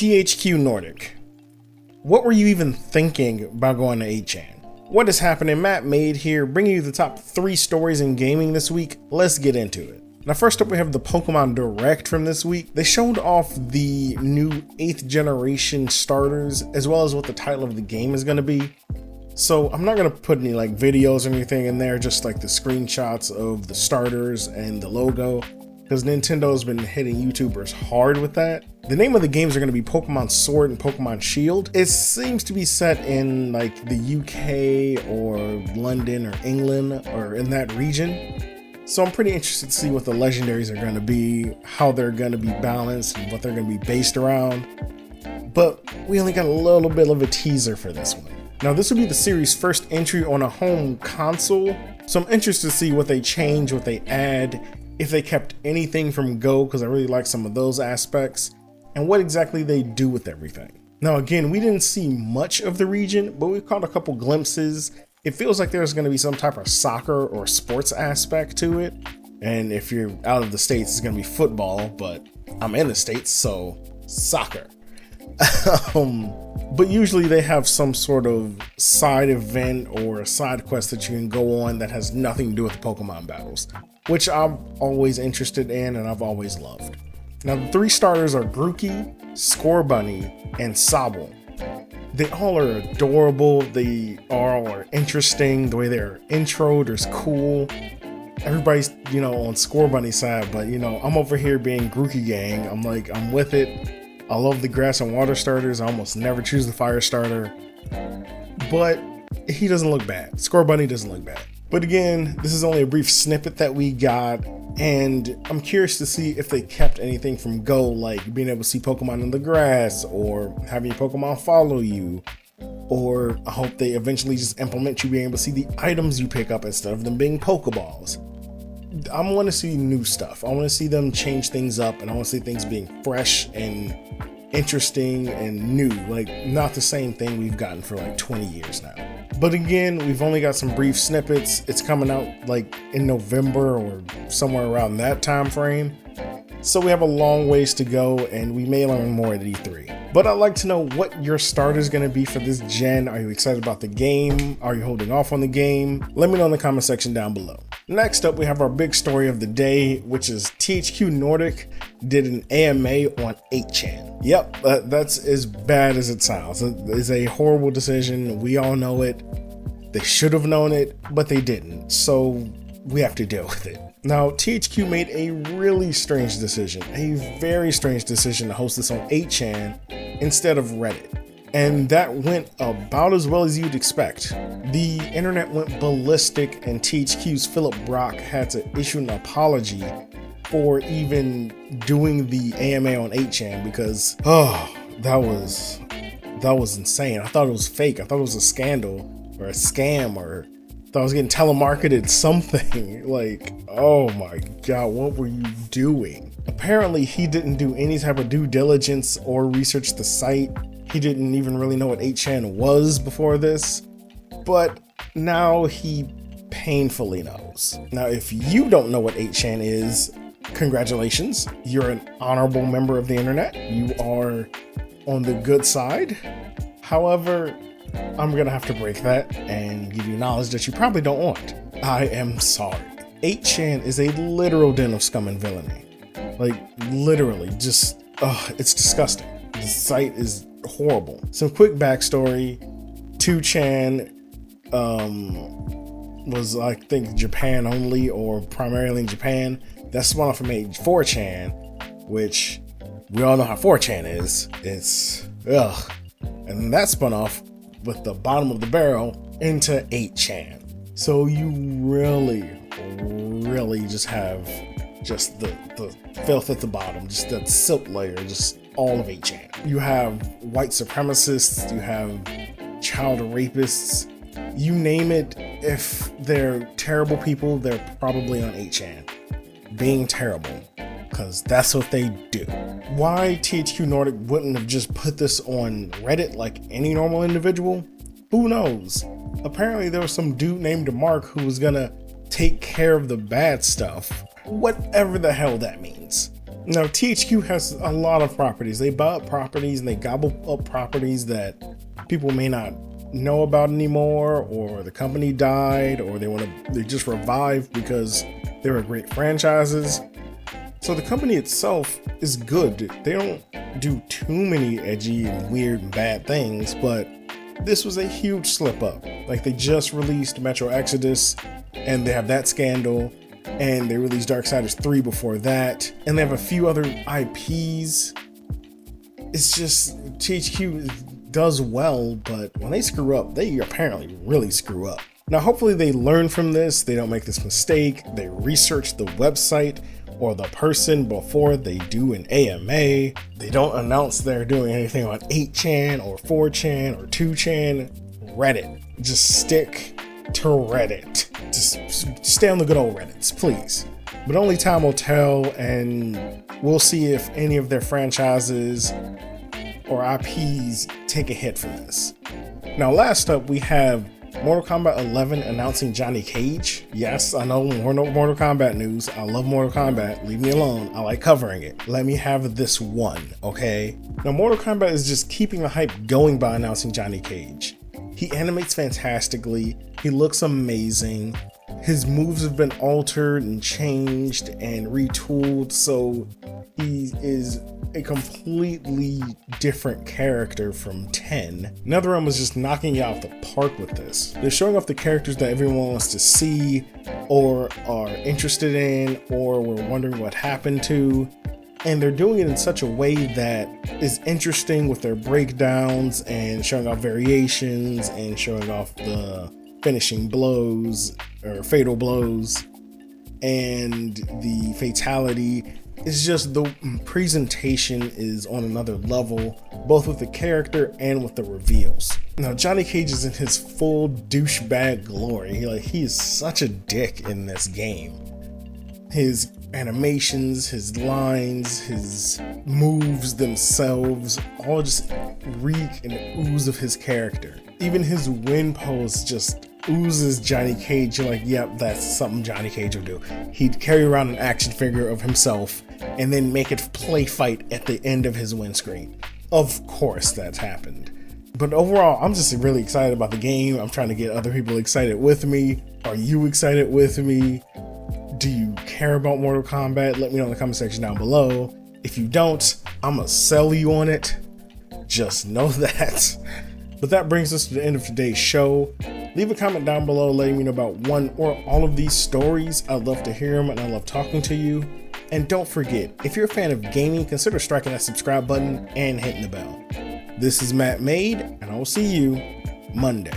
THQ Nordic. What were you even thinking about going to 8chan? What is happening? Mattmade here, bringing you the top 3 stories in gaming this week. Let's get into it. Now first up we have the Pokemon Direct from this week. They showed off the new 8th generation starters as well as what the title of the game is going to be. So I'm not going to put any like videos or anything in there, just like the screenshots of the starters and the logo, because Nintendo's been hitting YouTubers hard with that. The name of the games are going to be Pokemon Sword and Pokemon Shield. It seems to be set in like the UK or London or England or in that region. So I'm pretty interested to see what the legendaries are going to be, how they're going to be balanced, and what they're going to be based around. But we only got a little bit of a teaser for this one. Now this will be the series' first entry on a home console, so I'm interested to see what they change, what they add, if they kept anything from Go, because I really like some of those aspects, and what exactly they do with everything. Now again, we didn't see much of the region, but we caught a couple glimpses. It feels like there's going to be some type of soccer or sports aspect to it, and if you're out of the States, it's going to be football, but I'm in the States, so soccer. But usually they have some sort of side event or a side quest that you can go on that has nothing to do with the Pokemon battles, which I'm always interested in and I've always loved. Now the 3 starters are Grookey, Scorbunny, and Sobble. They all are adorable, they all are interesting, the way they're introed is cool. Everybody's, on Scorbunny's side, but I'm over here being Grookey gang. I'm with it. I love the grass and water starters. I almost never choose the fire starter, but he doesn't look bad. Scorbunny doesn't look bad. But again, this is only a brief snippet that we got, and I'm curious to see if they kept anything from Go, like being able to see Pokemon in the grass or having your Pokemon follow you, or I hope they eventually just implement you being able to see the items you pick up instead of them being Pokeballs. I want to see new stuff. I want to see them change things up, and I want to see things being fresh and interesting and new, like not the same thing we've gotten for like 20 years now. But again, we've only got some brief snippets. It's coming out like in November or somewhere around that time frame. So we have a long ways to go, and we may learn more at E3. But I'd like to know what your starter is going to be for this gen. Are you excited about the game? Are you holding off on the game? Let me know in the comment section down below. Next up, we have our big story of the day, which is THQ Nordic did an AMA on 8chan. Yep, that's as bad as it sounds. It is a horrible decision. We all know it. They should have known it, but they didn't. So we have to deal with it. Now, THQ made a really strange decision, a very strange decision to host this on 8chan instead of Reddit. And that went about as well as you'd expect. The internet went ballistic, and THQ's Philip Brock had to issue an apology for even doing the AMA on 8chan because, that was insane. I thought it was fake. I thought it was a scandal or a scam, or I thought I was getting telemarketed something. Like, oh my God, what were you doing? Apparently he didn't do any type of due diligence or research the site. He didn't even really know what 8chan was before this, but now he painfully knows. Now, if you don't know what 8chan is, congratulations. You're an honorable member of the internet. You are on the good side. However, I'm gonna have to break that and give you knowledge that you probably don't want. I am sorry. 8chan is a literal den of scum and villainy. Like, literally, just, it's disgusting. The site is horrible. Some quick backstory. 2chan was, I think, Japan only, or primarily in Japan. That spun off and made 4chan, which we all know how 4chan is. It's and that spun off with the bottom of the barrel into 8chan. So you really just have just the filth at the bottom, just that silk layer, just all of 8chan. You have white supremacists, you have child rapists, you name it. If they're terrible people, they're probably on 8chan being terrible, because that's what they do. Why THQ Nordic wouldn't have just put this on Reddit like any normal individual, who knows? Apparently there was some dude named Mark who was gonna take care of the bad stuff, whatever the hell that means. Now, THQ has a lot of properties. They buy up properties and they gobble up properties that people may not know about anymore, or the company died, or they just revived because they were great franchises. So the company itself is good. They don't do too many edgy and weird and bad things, but this was a huge slip up. Like, they just released Metro Exodus and they have that scandal, and they released Darksiders 3 before that, and they have a few other IPs. It's just THQ does well, but when they screw up, they apparently really screw up. Now, hopefully they learn from this, they don't make this mistake, they research the website or the person before they do an AMA. They don't announce they're doing anything on 8chan or 4chan or 2chan. Reddit. Just stick to Reddit. Just stay on the good old Reddits, please. But only time will tell, and we'll see if any of their franchises or IPs take a hit from this. Now, last up, we have Mortal Kombat 11 announcing Johnny Cage. Yes, I know more Mortal Kombat news. I love Mortal Kombat. Leave me alone. I like covering it. Let me have this one, okay? Now, Mortal Kombat is just keeping the hype going by announcing Johnny Cage. He animates fantastically. He looks amazing. His moves have been altered and changed and retooled, so he is a completely different character from 10. NetherRealm is just knocking you out the park with this. They're showing off the characters that everyone wants to see or are interested in or were wondering what happened to, and they're doing it in such a way that is interesting with their breakdowns and showing off variations and showing off the finishing blows or fatal blows and the fatality. It's just the presentation is on another level, both with the character and with the reveals. Now, Johnny Cage is in his full douchebag glory. He is such a dick in this game. His animations, his lines, his moves themselves all just reek and ooze of his character. Even his win pose just oozes Johnny Cage. You're like, yep, that's something Johnny Cage would do. He'd carry around an action figure of himself and then make it play fight at the end of his win screen. Of course that's happened. But overall, I'm just really excited about the game. I'm trying to get other people excited with me. Are you excited with me? Do you care about Mortal Kombat? Let me know in the comment section down below. If you don't, I'm gonna sell you on it. Just know that. But that brings us to the end of today's show. Leave a comment down below letting me know about one or all of these stories. I'd love to hear them and I love talking to you. And don't forget, if you're a fan of gaming, consider striking that subscribe button and hitting the bell. This is Mattmade, and I will see you Monday.